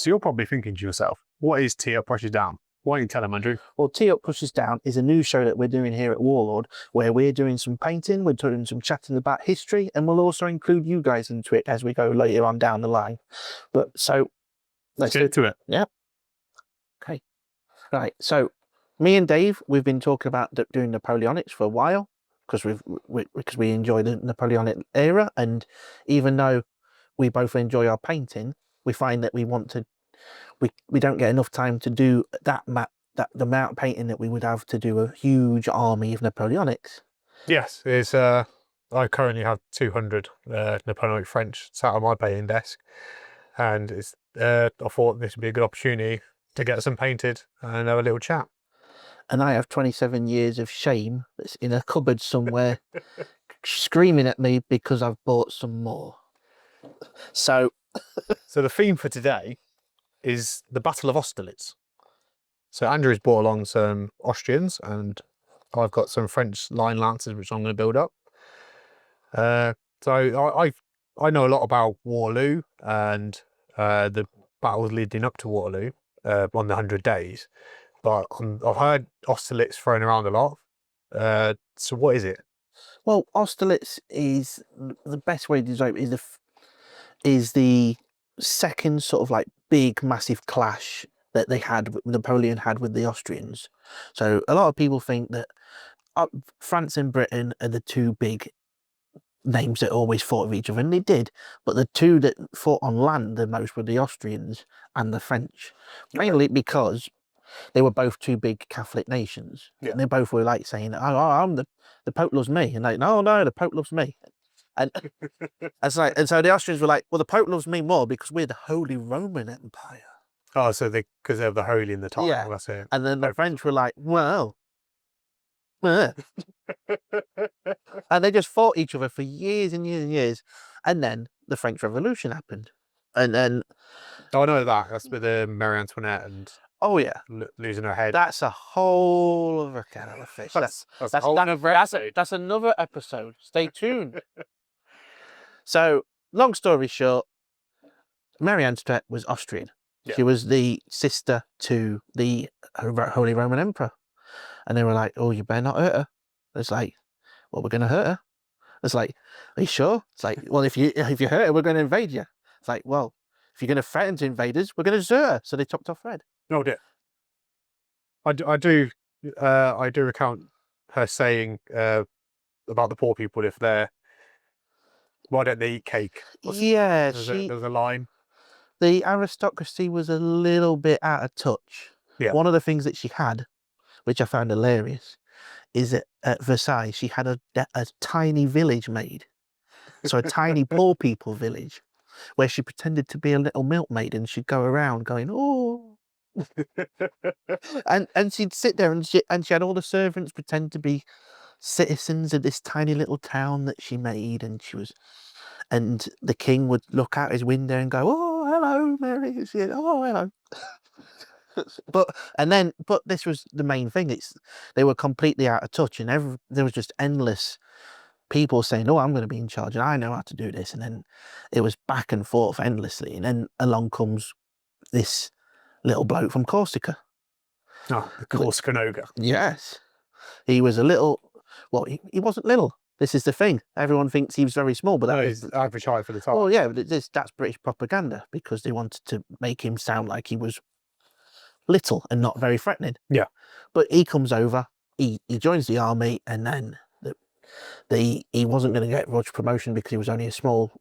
So you're probably thinking to yourself, what is Tea Up Pushes Down? Why don't you tell them, Andrew? Well, Tea Up Pushes Down is a new show that we're doing here at Warlord, where we're doing some painting, we're doing some chatting about history, and we'll also include you guys into it as we go later on down the line. But so let's get into it. Yeah. Okay. Right. So me and Dave, we've been talking about doing Napoleonics for a while because we enjoy the Napoleonic era, and even though we both enjoy our painting, we find that we don't get enough time to do the amount of painting that we would have to do a huge army of Napoleonics. Yes, it's I currently have 200 Napoleonic French sat on my painting desk, and it's I thought this would be a good opportunity to get some painted and have a little chat. And I have 27 years of shame that's in a cupboard somewhere screaming at me because I've bought some more. So the theme for today is the Battle of Austerlitz. So Andrew's brought along some Austrians, and I've got some French line lancers which I'm going to build up. So I know a lot about Waterloo and the battles leading up to Waterloo on the 100 Days, but I've heard Austerlitz thrown around a lot. So what is it? Well, Austerlitz is the best way to describe it is the second sort of like big massive clash that Napoleon had with the Austrians. So a lot of people think that France and Britain are the two big names that always fought with each other, and they did, but the two that fought on land the most were the Austrians and the French, mainly because they were both two big Catholic nations. Yeah. And they both were like saying, I'm the Pope loves me, and like, no, the Pope loves me. And and so the Austrians were like, well, the Pope loves me more because we're the Holy Roman Empire. Oh, so because they're the holy in the title. Yeah. That's it. And then the French were like, well, and they just fought each other for years and years and years. And then the French Revolution happened. And then... Oh, I know that. That's with Marie Antoinette and... Oh, yeah. Losing her head. That's a whole other kettle of fish. That's another episode. Stay tuned. So, long story short, Marie Antoinette was Austrian. Yeah. She was the sister to the Holy Roman Emperor. And they were like, oh, you better not hurt her. It's like, well, we're going to hurt her. It's like, are you sure? It's like, well, if you hurt her, we're going to invade you. It's like, well, if you're going to threaten to invade us, we're going to desert her. So they chopped off her head. Oh dear. I do recount her saying about the poor people, if they're, why don't they eat cake? Yeah, there's a line. The aristocracy was a little bit out of touch. Yeah. One of the things that she had, which I found hilarious, is that at Versailles she had a tiny village made, so a tiny poor people village, where she pretended to be a little milkmaid, and she'd go around going, oh. and she'd sit there and she had all the servants pretend to be citizens of this tiny little town that she made, and the king would look out his window and go, oh, hello, Mary. Said, oh, hello. But this was the main thing. They were completely out of touch, and there was just endless people saying, oh, I'm going to be in charge and I know how to do this. And then it was back and forth endlessly. And then along comes this little bloke from Corsica. Oh, the Corsican ogre. Yes. He was a little, well, he wasn't little. This is the thing. Everyone thinks he was very small, but he's average height for the time. Well, yeah, but that's British propaganda, because they wanted to make him sound like he was little and not very threatening. Yeah. But he comes over, he joins the army, and then he wasn't going to get much promotion because he was only a small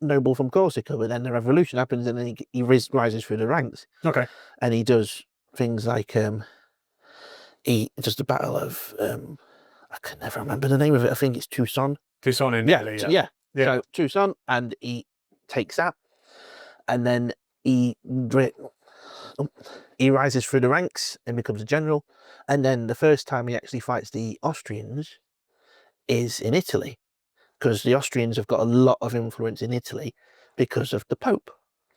noble from Corsica. But then the revolution happens, and then he rises through the ranks. Okay. And he does things like he does the battle of I can never remember the name of it. I think it's Tucson. Tucson in Italy. Yeah. So Tucson, and he takes that, and then he rises through the ranks and becomes a general. And then the first time he actually fights the Austrians is in Italy, because the Austrians have got a lot of influence in Italy because of the Pope.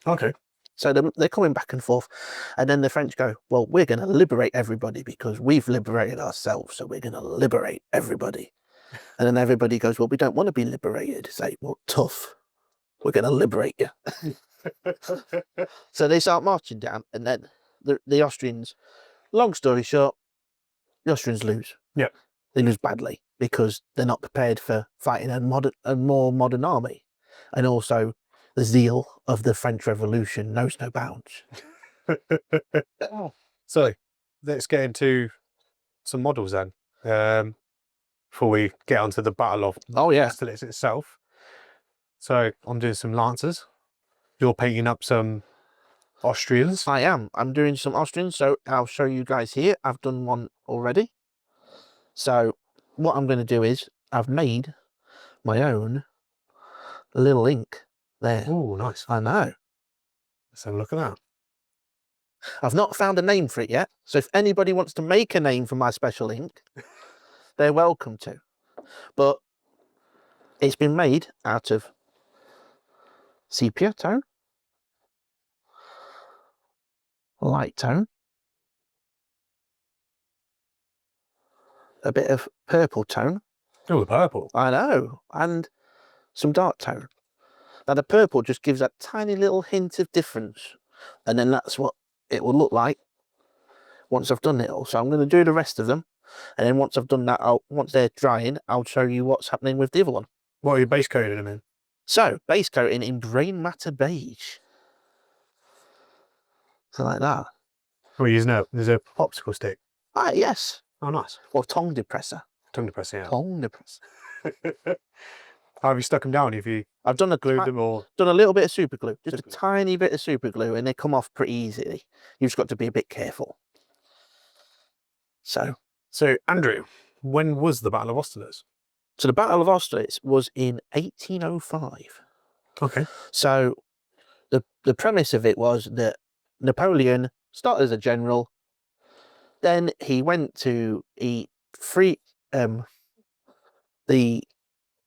Okay. So they're coming back and forth, and then the French go, well, we're going to liberate everybody because we've liberated ourselves, so we're going to liberate everybody. And then everybody goes, well, we don't want to be liberated. It's like, well, tough. We're going to liberate you. So they start marching down, and then the Austrians, long story short, the Austrians lose. Yep. They lose badly because they're not prepared for fighting a more modern army. And also the zeal of the French Revolution knows no bounds. So let's get into some models then. Before we get onto the Battle of Austerlitz itself. So I'm doing some Lancers. You're painting up some Austrians. I am. I'm doing some Austrians, so I'll show you guys here. I've done one already. So what I'm going to do is I've made my own little ink there. Oh, nice. I know. Let's have a look at that. I've not found a name for it yet. So if anybody wants to make a name for my special ink, they're welcome to. But it's been made out of sepia tone, light tone, a bit of purple tone. Oh, the purple. I know. And some dark tone. Now the purple just gives that tiny little hint of difference. And then that's what it will look like once I've done it all. So I'm going to do the rest of them. And then once I've done that, once they're drying, I'll show you what's happening with the other one. What are you base coating them in? So, base coating in brain matter beige. So like that. What are you using now? There's a popsicle stick. Ah, yes. Oh, nice. Or tongue depressor. Tongue depressor, yeah. Tongue depressor. How have you stuck them down? Have you I've done glued them or? done a little bit of super glue. Just Super a tiny bit of super glue, and they come off pretty easily. You've just got to be a bit careful. So Andrew, when was the Battle of Austerlitz? So the Battle of Austerlitz was in 1805. Okay. So the premise of it was that Napoleon started as a general, then he went to the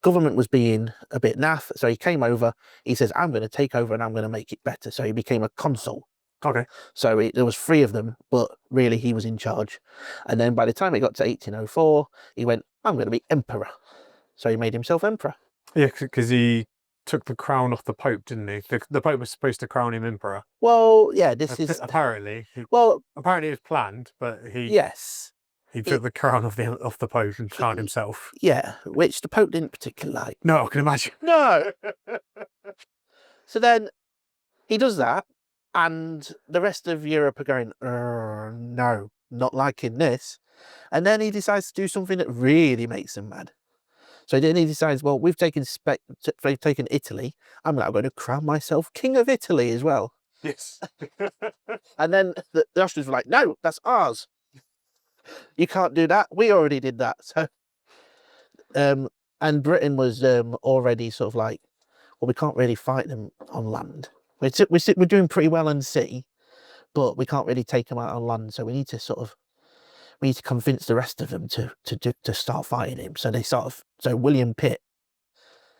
government was being a bit naff, so he came over, he says, I'm going to take over and I'm going to make it better. So he became a consul. Okay. So there was 3 of them, but really he was in charge. And then by the time it got to 1804, he went, I'm going to be emperor. So he made himself emperor. Yeah, because he took the crown off the Pope, didn't he? The Pope was supposed to crown him emperor. Well, yeah, this is... Apparently. Apparently it was planned, but he... Yes. He took the crown off the Pope and crowned himself. Yeah, which the Pope didn't particularly like. No, I can imagine. No! So then he does that, and the rest of Europe are going, no, not liking this. And then he decides to do something that really makes them mad. So then he decides, well, we've taken Italy. I'm now going to crown myself King of Italy as well. Yes. And then the Austrians were like, no, that's ours. You can't do that. We already did that. So, and Britain was already sort of like, well, we can't really fight them on land. We're doing pretty well on sea, but we can't really take them out on land. So we need to convince the rest of them to start fighting him. So so William Pitt,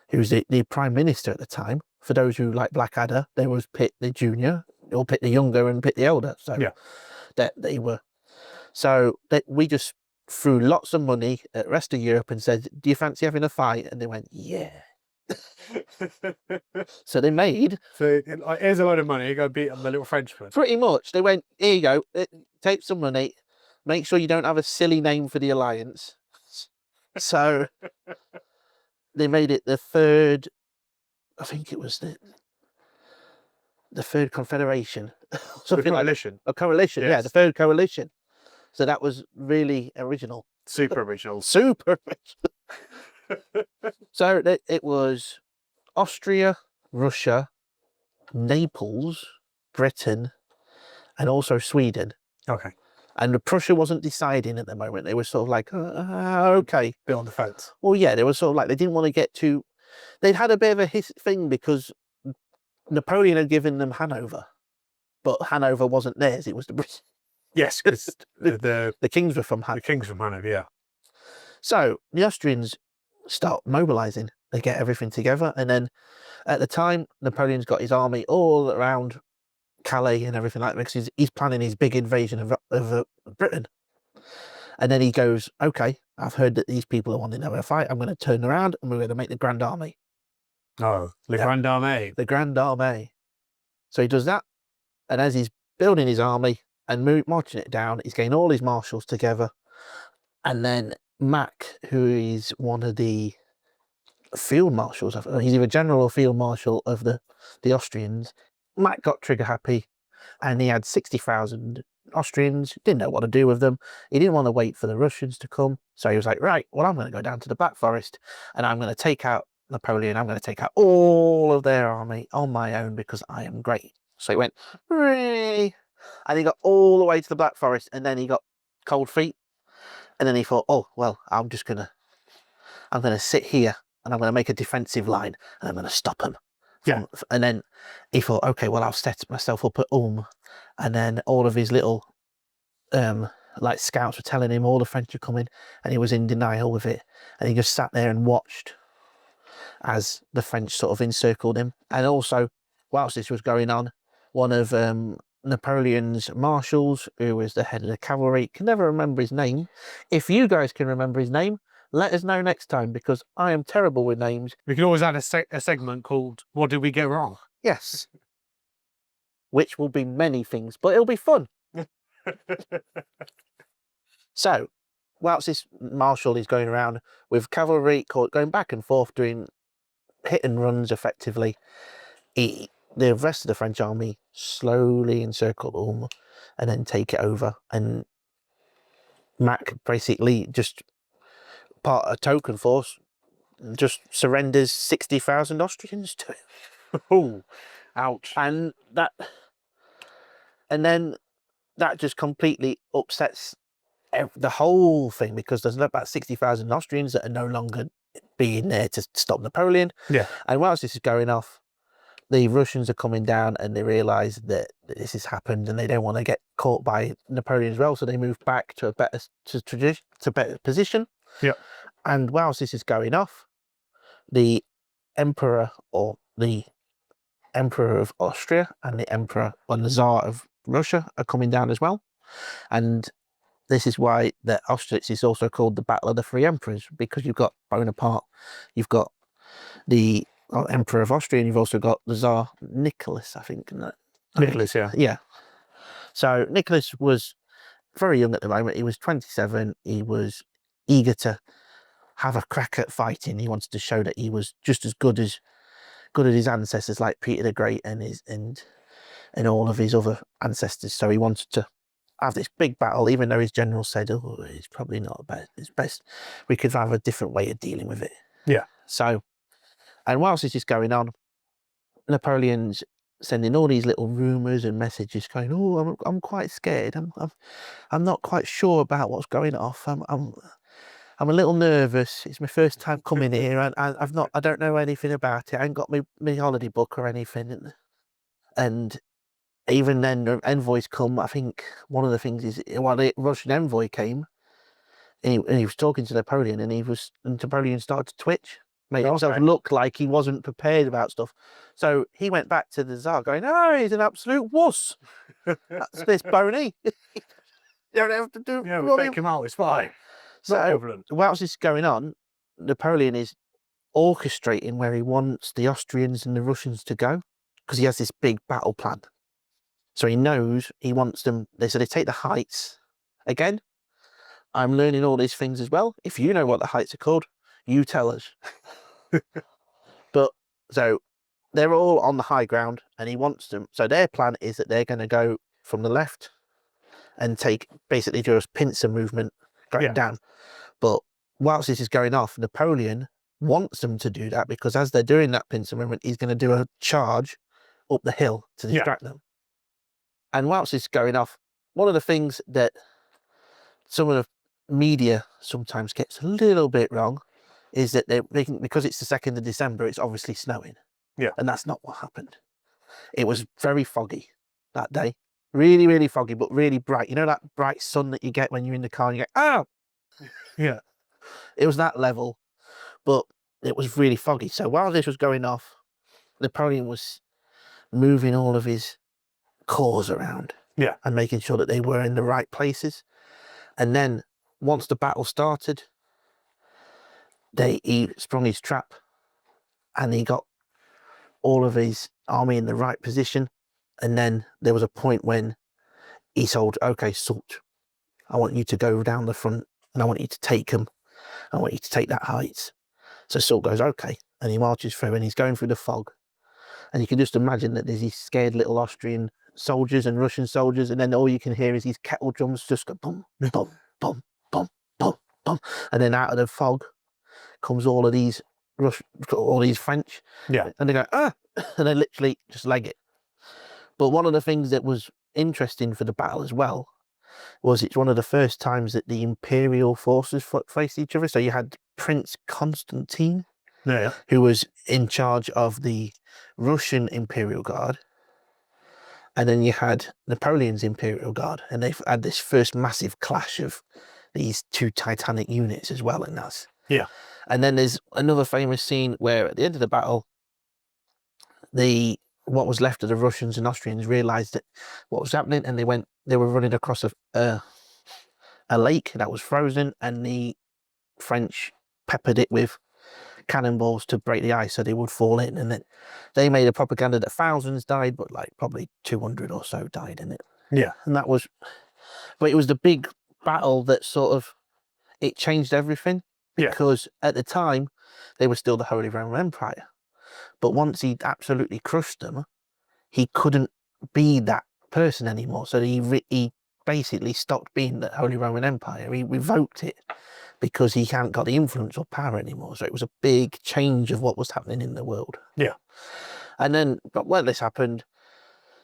who's the Prime Minister at the time, for those who like Blackadder, there was Pitt the Junior, or Pitt the Younger and Pitt the Elder. So yeah, that they were. So we just threw lots of money at the rest of Europe and said, do you fancy having a fight? And they went, yeah. So they made... So here's a lot of money, go beat up the little Frenchman. Pretty much. They went, here you go, take some money, make sure you don't have a silly name for the alliance. So they made it the 3rd, I think it was the 3rd Confederation. Something coalition. Like a coalition, yes. Yeah, the 3rd Coalition. So that was really original. Super original. Super original. So it was Austria, Russia, Naples, Britain, and also Sweden. Okay. And Prussia wasn't deciding at the moment. They were sort of like, okay. Bit on the fence. Well, yeah, they were sort of like, they didn't want to get too... They'd had a bit of a thing because Napoleon had given them Hanover. But Hanover wasn't theirs, it was the British. Yes, because the kings were from Hanover. The kings from Hanover, yeah. So the Austrians start mobilising. They get everything together. And then at the time, Napoleon's got his army all around Calais and everything like that because he's planning his big invasion of Britain. And then he goes, okay, I've heard that these people are wanting to have a fight. I'm going to turn around and we're going to make the Grand Army. Oh, the Grand Army. The Grand Army. So he does that, and as he's building his army and marching it down, he's getting all his marshals together, and then Mack, who is one of the field marshals, he's either general or field marshal of the Austrians, Mack got trigger happy, and he had 60,000 Austrians, didn't know what to do with them. He didn't want to wait for the Russians to come, so he was like, right, well, I'm going to go down to the Black Forest, and I'm going to take out Napoleon. I'm going to take out all of their army on my own because I am great. So he went, "Hooray," and he got all the way to the Black Forest, and then he got cold feet, and then he thought, oh, well, I'm going to sit here, and I'm going to make a defensive line, and I'm going to stop them. Yeah. And then he thought, okay, well, I'll set myself up at Ulm, and then all of his little like scouts were telling him all the French are coming, and he was in denial with it, and he just sat there and watched as the French sort of encircled him. And also, whilst this was going on, one of Napoleon's marshals, who was the head of the cavalry, can never remember his name. If you guys can remember his name, let us know next time, because I am terrible with names. We can always add a segment called "What Did We Get Wrong?" Yes. Which will be many things, but it'll be fun. So, whilst this marshal is going around with cavalry going back and forth doing hit and runs effectively, the rest of the French army slowly encircle Ulm and then take it over, and Mack basically just part a token force just surrenders 60,000 Austrians to it. Oh, ouch. And then that just completely upsets the whole thing, because there's about 60,000 Austrians that are no longer being there to stop Napoleon. Yeah. And whilst this is going off, the Russians are coming down, and they realise that this has happened, and they don't want to get caught by Napoleon as well, so they move back to a better position. Yeah. And whilst this is going off, the Emperor of Austria and the Tsar of Russia are coming down as well. And this is why the Austerlitz is also called the Battle of the Three Emperors, because you've got Bonaparte, you've got the Emperor of Austria, and you've also got the Tsar Nicholas, I think. Nicholas, yeah. Yeah. So Nicholas was very young at the moment. He was 27. He was eager to have a crack at fighting. He wanted to show that he was just as good as his ancestors, like Peter the Great and all of his other ancestors. So he wanted to have this big battle, even though his general said, oh, it's probably not it's best. We could have a different way of dealing with it. Yeah. So, and whilst this is going on, Napoleon's sending all these little rumours and messages going, oh, I'm quite scared. I'm not quite sure about what's going off. I'm a little nervous. It's my first time coming here, and I don't know anything about it. I ain't got my holiday book or anything. And even then, the envoys come. I think one of the things is, while the Russian envoy came, and he was talking to Napoleon, and Napoleon started to twitch, made himself look like he wasn't prepared about stuff. So he went back to the Tsar going, oh, he's an absolute wuss. That's this bony. You don't have to do. Yeah, we'll take him out. It's fine. So whilst this is going on, Napoleon is orchestrating where he wants the Austrians and the Russians to go, because he has this big battle plan. So he knows he wants them. They take the heights. Again, I'm learning all these things as well. If you know what the heights are called, you tell us. But so they're all on the high ground, and he wants them. So their plan is that they're going to go from the left and basically do a pincer movement going down. But whilst this is going off, Napoleon wants them to do that, because as they're doing that pincer movement, he's going to do a charge up the hill to distract them. And whilst it's going off, one of the things that some of the media sometimes gets a little bit wrong is that because it's the 2nd of December, it's obviously snowing. Yeah. And that's not what happened. It was very foggy that day. Really, really foggy, but really bright. You know that bright sun that you get when you're in the car and you go, oh! Yeah. It was that level, but it was really foggy. So while this was going off, Napoleon was moving all of his corps around, and making sure that they were in the right places. And then once the battle started, he sprung his trap, and he got all of his army in the right position, And then there was a point when he told, okay, Salt, I want you to go down the front and I want you to take them. I want you to take that heights. So Salt goes, okay. And he marches through and he's going through the fog. And you can just imagine that there's these scared little Austrian soldiers and Russian soldiers. And then all you can hear is these kettle drums just go boom, boom, boom, boom, boom, boom. And then out of the fog comes all of these all these French. Yeah. And they go, ah, and they literally just leg it. But one of the things that was interesting for the battle as well was it's one of the first times that the imperial forces faced each other. So you had Prince Constantine, Yeah. who was in charge of the Russian Imperial Guard. And then you had Napoleon's Imperial Guard. And they've had this first massive clash of these two titanic units as well. And that's... Yeah. And then there's another famous scene where at the end of the battle, what was left of the Russians and Austrians realized that what was happening, and they were running across a lake that was frozen, and the French peppered it with cannonballs to break the ice so they would fall in. And then they made a propaganda that thousands died, but like probably 200 or so died in it. Yeah. And that was, but it was the big battle that sort of, it changed everything. Yeah. Because at the time they were still the Holy Roman Empire, but once he absolutely crushed them, he couldn't be that person anymore. So he basically stopped being the Holy Roman Empire. He revoked it because he hadn't got the influence or power anymore. So it was a big change of what was happening in the world. Yeah. And then, but when this happened,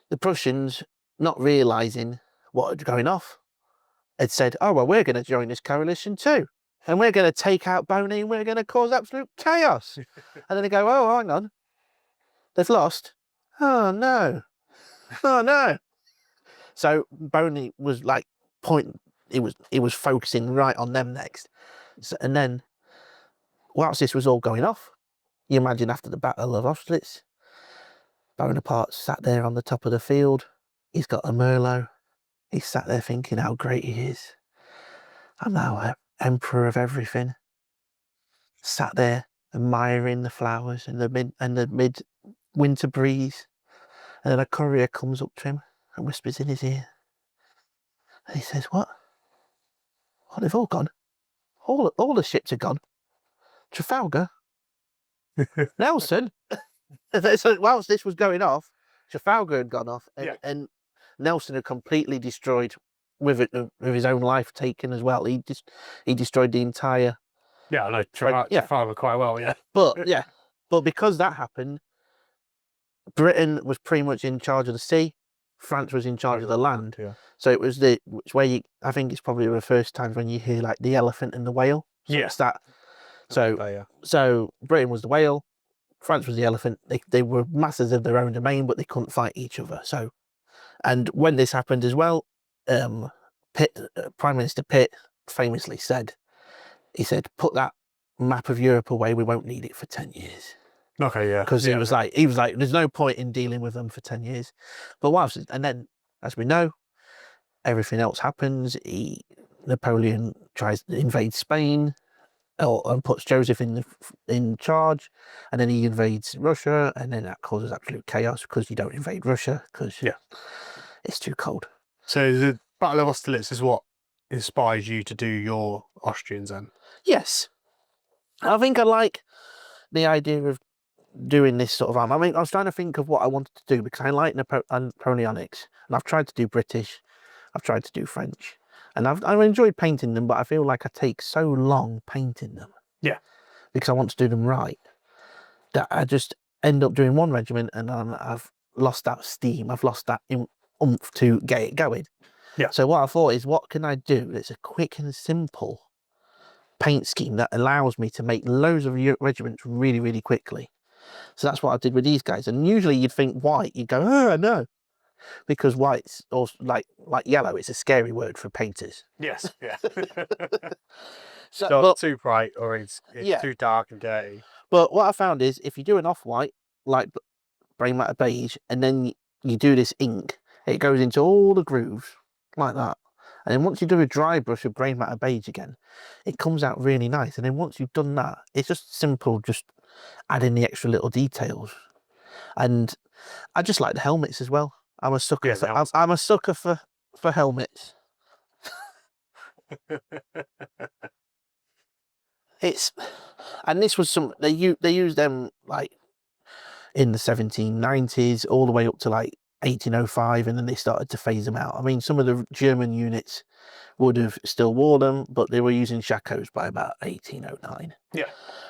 the Prussians, not realizing what was going off, had said, oh, well, we're going to join this coalition too. And we're going to take out Boney and we're going to cause absolute chaos. And then they go, oh, hang on. They've lost. Oh, no. Oh, no. So Boney was like he was focusing right on them next. So, and then whilst this was all going off, you imagine after the Battle of Austerlitz, Bonaparte sat there on the top of the field. He's got a Merlot. He's sat there thinking how great he is. I'm now emperor of everything. Sat there admiring the flowers and the mid winter breeze. And then a courier comes up to him and whispers in his ear. And he says, what? Oh, they've all gone. All the ships are gone. Trafalgar? Nelson? So whilst this was going off, Trafalgar had gone off, and Nelson had completely destroyed, with his own life taken as well. He destroyed the entire... Yeah, I know Trafalgar quite well, yeah. But because that happened, Britain was pretty much in charge of the sea. France was in charge of the land. Yeah. So it was where I think it's probably the first time when you hear like the elephant and the whale. So it's that. So Britain was the whale, France was the elephant. They were masters of their own domain, but they couldn't fight each other. So, and when this happened as well, Prime Minister Pitt famously said, put that map of Europe away. We won't need it for 10 years. Okay, yeah. Because he was like, there's no point in dealing with them for 10 years. But and then, as we know, everything else happens. Napoleon tries to invade Spain, and puts Joseph in charge, and then he invades Russia, and then that causes absolute chaos because you don't invade Russia because it's too cold. So the Battle of Austerlitz is what inspires you to do your Austrians then? Yes. I think I like the idea of doing this sort of arm. I mean, I was trying to think of what I wanted to do because I like Napoleonics, and I've tried to do British, I've tried to do French, and I've enjoyed painting them, but I feel like I take so long painting them. Yeah. Because I want to do them right, that I just end up doing one regiment, and I've lost that steam, I've lost that oomph to get it going. Yeah. So what I thought is, what can I do that's a quick and simple paint scheme that allows me to make loads of regiments really, really quickly. So that's what I did with these guys. And usually you'd think white, you'd go, oh, no. Because white's also like yellow, it's a scary word for painters. Yes, yeah. So, not too bright or it's too dark and dirty. But what I found is if you do an off-white, like brain matter beige, and then you do this ink, it goes into all the grooves like that. And then once you do a dry brush of brain matter beige again, it comes out really nice. And then once you've done that, it's just simple, just add in the extra little details. And I just like the helmets as well. I'm a sucker. Yeah, For, the I'm a sucker for helmets. And this was some they used them like in the 1790s all the way up to like 1805, and then they started to phase them out. I mean, some of the German units would have still wore them, but they were using shakos by about 1809. Yeah.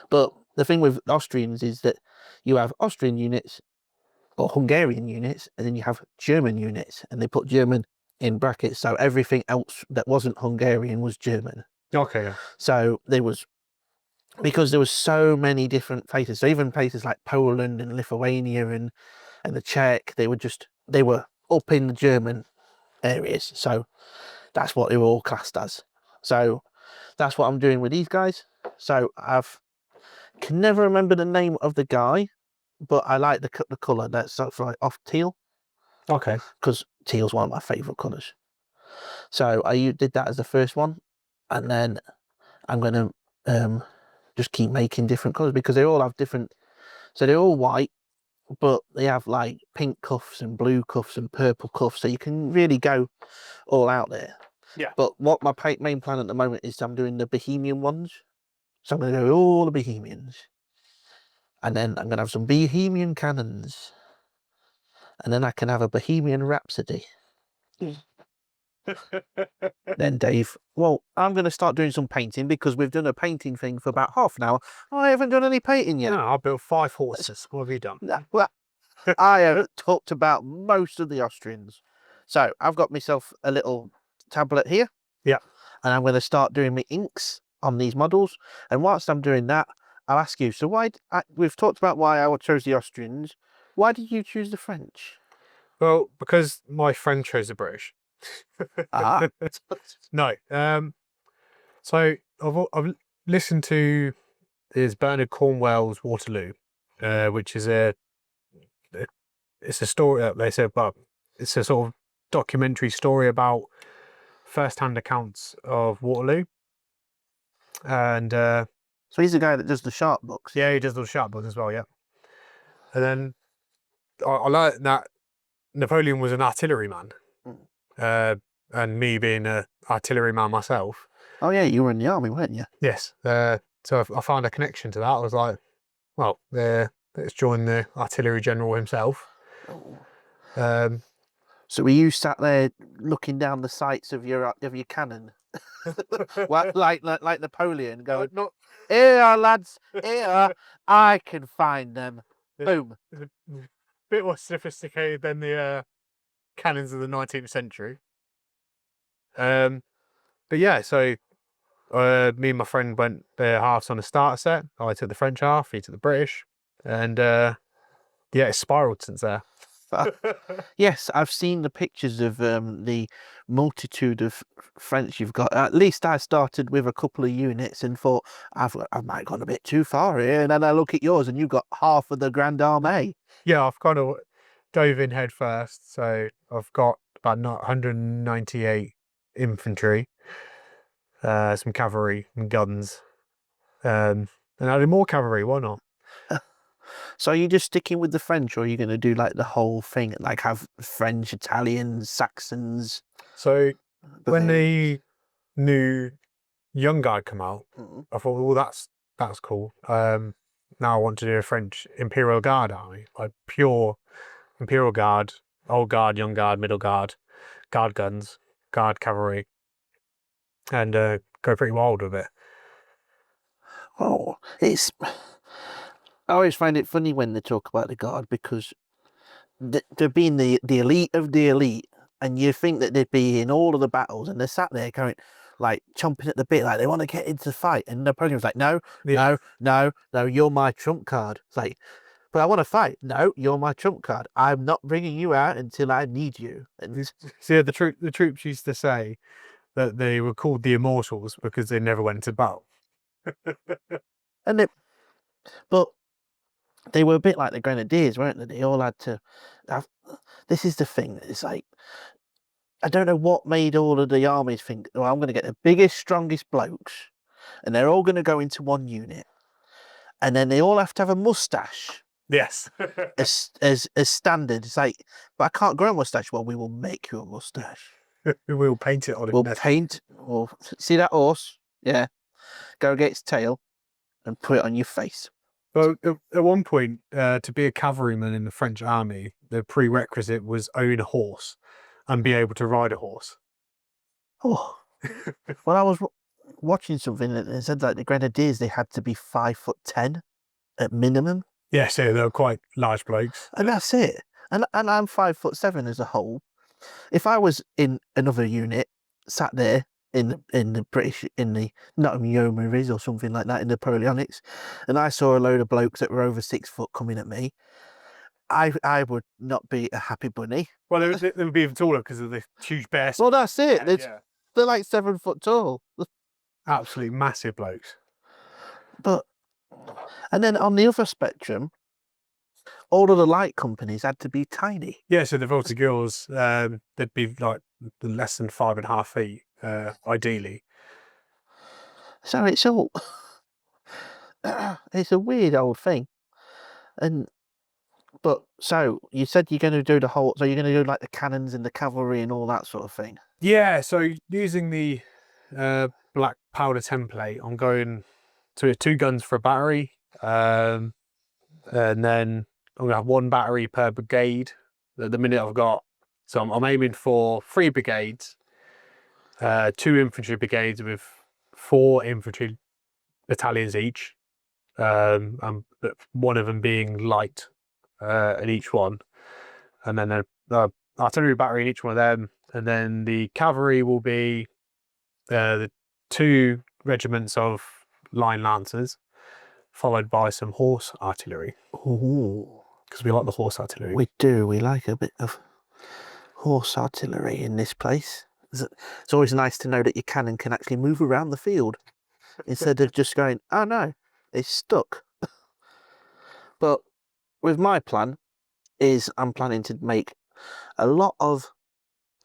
But the thing with Austrians is that you have Austrian units or Hungarian units, and then you have German units, and they put German in brackets, so everything else that wasn't Hungarian was German. Okay. Yeah. So because there was so many different places, so even places like Poland and Lithuania and the Czech, they were up in the German areas. So that's what they were all classed as. So that's what I'm doing with these guys. So can never remember the name of the guy, but I like the colour. That's sort of like off teal. Okay. Because teal's one of my favourite colours. So I did that as the first one, and then I'm going to just keep making different colours because they all have different. So they're all white, but they have like pink cuffs and blue cuffs and purple cuffs, so you can really go all out there. Yeah. But what my main plan at the moment is I'm doing the Bohemian ones. So I'm going to go all the Bohemians. And then I'm going to have some Bohemian cannons. And then I can have a Bohemian Rhapsody. Then Dave, well, I'm going to start doing some painting because we've done a painting thing for about half an hour. I haven't done any painting yet. No, I built 5 horses. What have you done? Well, I have talked about most of the Austrians. So I've got myself a little tablet here. Yeah. And I'm going to start doing my inks on these models. And whilst I'm doing that, I'll ask you, so we've talked about why I chose the Austrians. Why did you choose the French? Well, because my friend chose the British. Ah. No. So I've listened to Bernard Cornwell's Waterloo, which is it's a story. They said, but it's a sort of documentary story about first-hand accounts of Waterloo. And So he's the guy that does the sharp books. yeah, he does the sharp books as well. Yeah. And then I learned that Napoleon was an artilleryman. And me being an artilleryman myself. Oh yeah, you were in the army, weren't you? Yes. So I found a connection to that. I was like, well, let's join the artillery general himself. Oh. So were you sat there looking down the sights of your cannon, like Napoleon, going, not "Here, lads, here, I can find them." Boom. It's a bit more sophisticated than the cannons of the 19th century. But yeah, so me and my friend went their halves on a starter set. I took the French half, he took the British, and yeah, it's spiraled since there. Yes, I've seen the pictures of the multitude of French you've got. At least I started with a couple of units and thought I might have gone a bit too far here, and then I look at yours and you've got half of the Grand Armée. Yeah, I've kind of dove in head first, so I've got about 198 infantry, some cavalry and guns, and added more cavalry. Why not? So are you just sticking with the French, or are you going to do like the whole thing, like have French, Italians, Saxons? So when the new Young Guard come out, I thought, well, that's cool. Now I want to do a French Imperial Guard army, like pure Imperial Guard, Old Guard, Young Guard, Middle Guard, Guard guns, Guard cavalry, and go pretty wild with it. Oh, I always find it funny when they talk about the Guard because they're being the elite of the elite, and you think that they'd be in all of the battles, and they're sat there going, like, chomping at the bit, like they want to get into the fight. And Napoleon was like, no, you're my trump card. It's like, but I want to fight. No, you're my trump card. I'm not bringing you out until I need you. And see, the troops used to say that they were called the Immortals because they never went to battle. But they were a bit like the Grenadiers, weren't they? They all had to have. This is the thing. It's like, I don't know what made all of the armies think, oh, I'm going to get the biggest, strongest blokes, and they're all going to go into one unit, and then they all have to have a mustache Yes. as standard. It's like, but I can't grow a mustache. Well, we will make you a mustache. We'll paint it on We'll him. paint. We'll see that horse. Yeah, go get its tail and put it on your face. Well, at one point, to be a cavalryman in the French army, the prerequisite was own a horse and be able to ride a horse. Oh, well, I was watching something that it said like the grenadiers, they had to be 5'10" at minimum. Yeah, so they were quite large blokes. And that's it. And I'm 5'7" as a whole. If I was in another unit, sat there in the British, in the Nottingham Yeomanries or something like that, in the Napoleonics, and I saw a load of blokes that were over 6 foot coming at me, I would not be a happy bunny. Well, they would be even taller because of the huge bear. Well, that's it. Yeah. They're like 7 foot tall. Absolutely massive blokes. But, and then on the other spectrum, all of the light companies had to be tiny. Yeah, so the Volta Girls, they'd be like less than 5.5 feet, ideally. So it's all, it's a weird old thing. But so you said you're going to do so you're going to do like the cannons and the cavalry and all that sort of thing. Yeah, so using the black powder template, I'm going to 2 guns for a battery, and then I'm gonna have 1 battery per brigade. At the minute I've got, so I'm aiming for 3 brigades, 2 infantry brigades with 4 infantry battalions each, and one of them being light in each one, and then an artillery battery in each one of them, and then the cavalry will be the 2 regiments of line lancers, followed by some horse artillery. Oh, Because we like the horse artillery. we do. We like a bit of horse artillery in this place. It's always nice to know that your cannon can actually move around the field instead of just going, oh no, it's stuck. But with my plan is I'm planning to make a lot of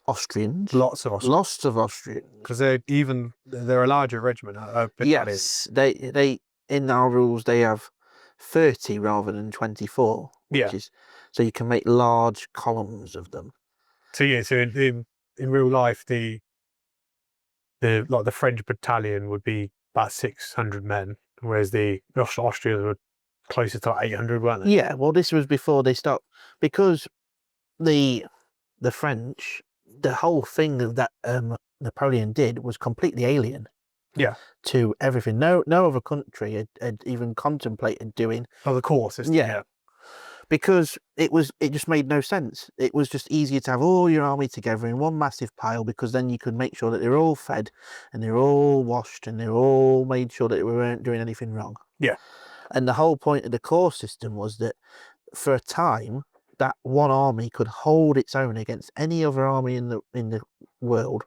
Austrians. Lots of Austrians. Lots of Austrians. Because they're a larger regiment. Yes, they in our rules they have 30 rather than 24. Which is, so you can make large columns of them. So yeah, so in real life, the French battalion would be about 600 men, whereas the Austrians were closer to like 800, weren't they? Yeah, well, this was before they stopped, because the French, the whole thing that Napoleon did was completely alien. Yeah. To everything. No other country had even contemplated doing. Oh, the core system. Yeah. Because it just made no sense. It was just easier to have all your army together in one massive pile, because then you could make sure that they're all fed and they're all washed and they're all made sure that they weren't doing anything wrong. Yeah. And the whole point of the core system was that for a time, that one army could hold its own against any other army in the world,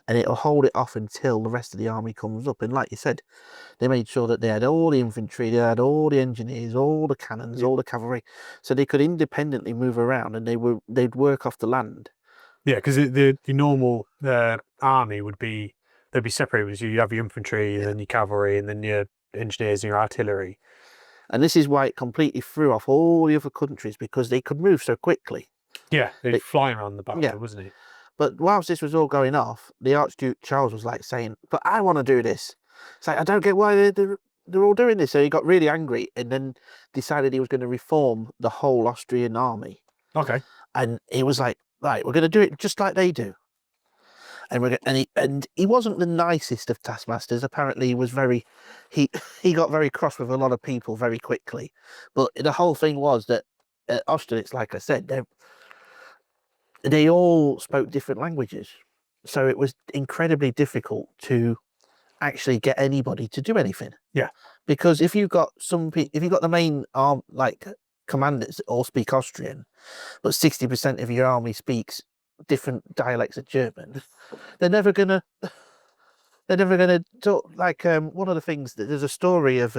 and it'll hold it off until the rest of the army comes up. And like you said, they made sure that they had all the infantry, they had all the engineers, all the cannons, all the cavalry, so they could independently move around, and they'd work off the land. Yeah, because the normal army they'd be separated. You have your infantry, and then your cavalry, and then your engineers and your artillery. And this is why it completely threw off all the other countries, because they could move so quickly. Yeah, they'd fly around the battlefield, wasn't he? But whilst this was all going off, the Archduke Charles was like saying, but I want to do this. It's like, I don't get why they're all doing this. So he got really angry and then decided he was going to reform the whole Austrian army. Okay. And he was like, right, we're going to do it just like they do. And he wasn't the nicest of taskmasters. Apparently he was he got very cross with a lot of people very quickly. But the whole thing was that at Austerlitz, like I said, they all spoke different languages, so it was incredibly difficult to actually get anybody to do anything. Yeah, because if you've got the main commanders that all speak Austrian, but 60% of your army speaks different dialects of German, they're never gonna talk. Like one of the things that there's a story of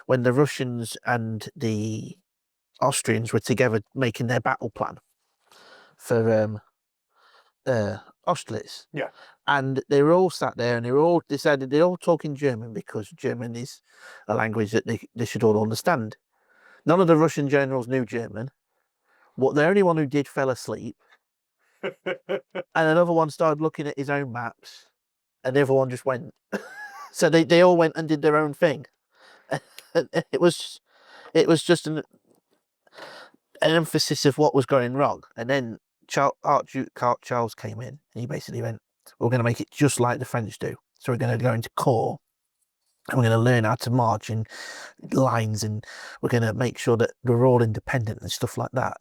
when the Russians and the Austrians were together making their battle plan for Austerlitz. Yeah. And they were all sat there and they all decided they're all talking German, because German is a language that they should all understand. None of the Russian generals knew German. The only one who did fell asleep. And another one started looking at his own maps, and the other one just went. So they all went and did their own thing. It was just an emphasis of what was going wrong. And then Archduke Charles came in, and he basically went, "We're going to make it just like the French do. So we're going to go into corps, and we're going to learn how to march in lines, and we're going to make sure that we're all independent and stuff like that."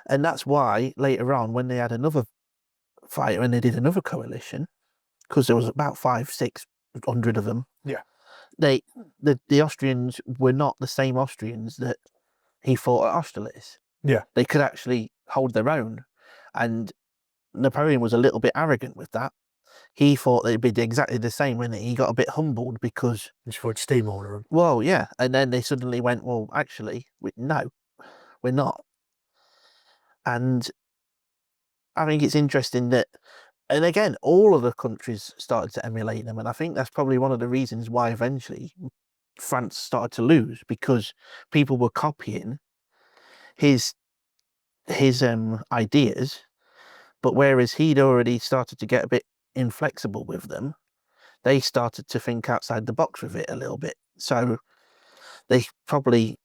And that's why later on, when they had another fight, when they did another coalition, because there was about 500-600 of them. Yeah. The Austrians were not the same Austrians that he fought at Austerlitz. Yeah. They could actually hold their own, and Napoleon was a little bit arrogant with that. He thought they'd be exactly the same, and he got a bit humbled because Just for steamroller them. Well, yeah, and then they suddenly went, "Well, actually, no, we're not." And I think it's interesting that, and again, all of the countries started to emulate them, and I think that's probably one of the reasons why eventually France started to lose, because people were copying his ideas, but whereas he'd already started to get a bit inflexible with them, they started to think outside the box with it a little bit. So they probably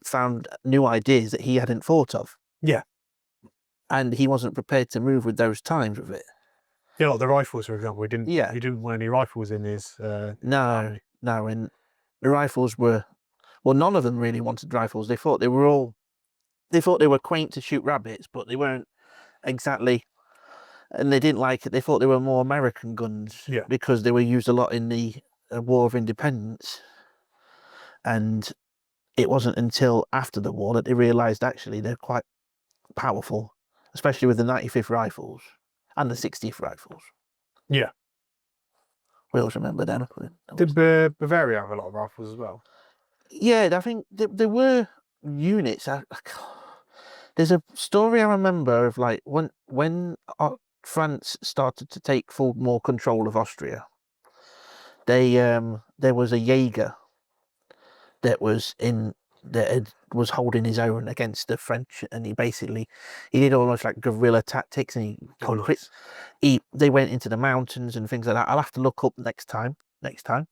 found new ideas that he hadn't thought of. Yeah. And he wasn't prepared to move with those times with it. Yeah, like the rifles, for example. He didn't want any rifles in his No, and the rifles were, well, none of them really wanted rifles. They thought they were quaint to shoot rabbits, but they weren't exactly, and they didn't like it. They thought they were more American guns, because they were used a lot in the War of Independence. And it wasn't until after the war that they realised actually they're quite powerful, especially with the 95th Rifles and the 60th Rifles. Yeah. We always remember them. Did Bavaria have a lot of rifles as well? Yeah, I think there were units. There's a story I remember of like when France started to take more control of Austria. There was a Jaeger that was was holding his own against the French, and he did almost like guerrilla tactics, and they went into the mountains and things like that. I'll have to look up next time. Next time.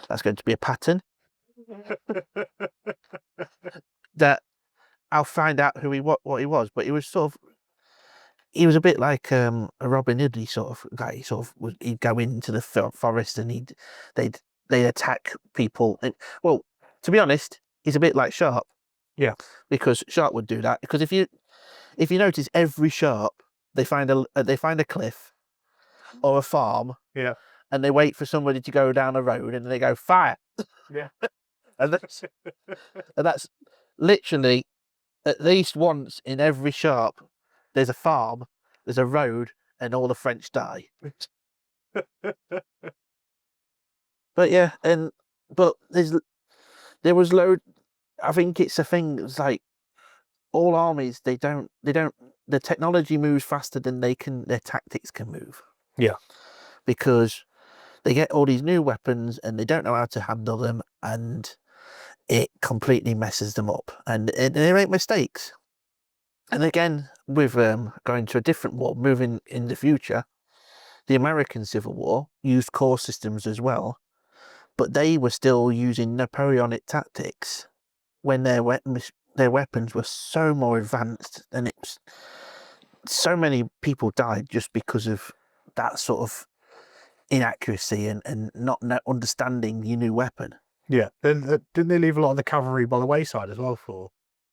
That's going to be a pattern. That I'll find out what he was, but he was he was a bit like a Robin Hood sort of guy. He'd go into the forest and they'd attack people. Well, to be honest, he's a bit like Sharp. Yeah. Because Sharp would do that. Because if you notice, every Sharp, they find a cliff or a farm. Yeah. And they wait for somebody to go down a road, and they go fire. Yeah. and that's literally at least once in every Sharp. There's a farm, there's a road, and all the French die. But yeah, but there was load. I think it's a thing. It's like all armies. They don't. The technology moves faster than their tactics can move. Yeah, because they get all these new weapons and they don't know how to handle them, and it completely messes them up, and they make mistakes. And again, with going to a different war, moving in the future, the American Civil War used core systems as well, but they were still using Napoleonic tactics when their weapons were so more advanced, and so many people died just because of that sort of inaccuracy and not understanding your new weapon. Yeah. Then didn't they leave a lot of the cavalry by the wayside as well for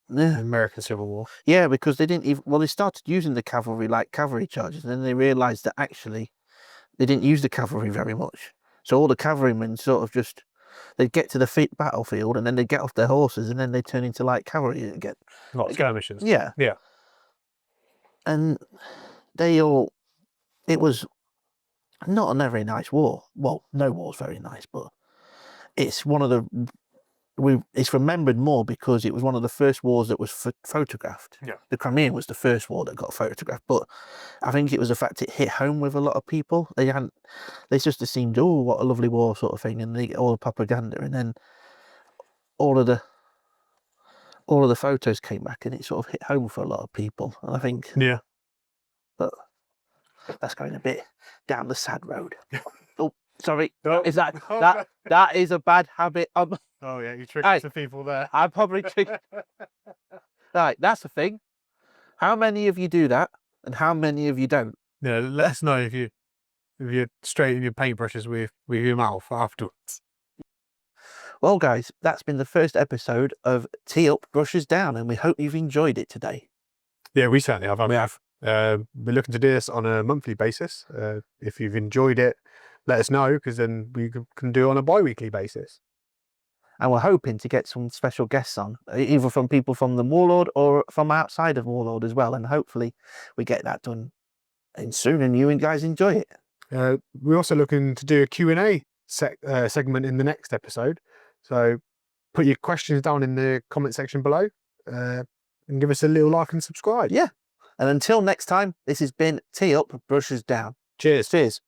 the American Civil War? Yeah, because they didn't even. Well, they started using the cavalry like cavalry charges, and then they realised that actually they didn't use the cavalry very much. So all the cavalrymen sort of they'd get to the battlefield, and then they'd get off their horses, and then they'd turn into light cavalry again. Like skirmishes. Yeah. Yeah. And it was not a very nice war. Well, no war's very nice, but it's one of it's remembered more because it was one of the first wars that was photographed. Yeah. The Crimean was the first war that got photographed, but I think it was the fact it hit home with a lot of people. They just assumed, oh, what a lovely war sort of thing, and they get all the propaganda, and then all of the photos came back, and it sort of hit home for a lot of people. And I think Yeah. that that's going a bit down the sad road. Oh, sorry. Oh, Is that okay. that is a bad habit? Oh yeah, you tricked Hey, some people there. I probably right. That's the thing. How many of you do that, and how many of you don't? Yeah, let us know if you're straighten your paintbrushes with your mouth afterwards. Well, guys, that's been the first episode of Tee Up, Brushes Down, and we hope you've enjoyed it today. Yeah, we certainly have. We have. We're looking to do this on a monthly basis. If you've enjoyed it, let us know, because then we can do it on a bi-weekly basis. And we're hoping to get some special guests on, either from people from the Warlord or from outside of Warlord as well. And hopefully we get that done soon and you guys enjoy it. We're also looking to do a Q&A segment in the next episode. So put your questions down in the comment section below and give us a little like and subscribe. Yeah. And until next time, this has been Tee Up, Brushes Down. Cheers. Cheers.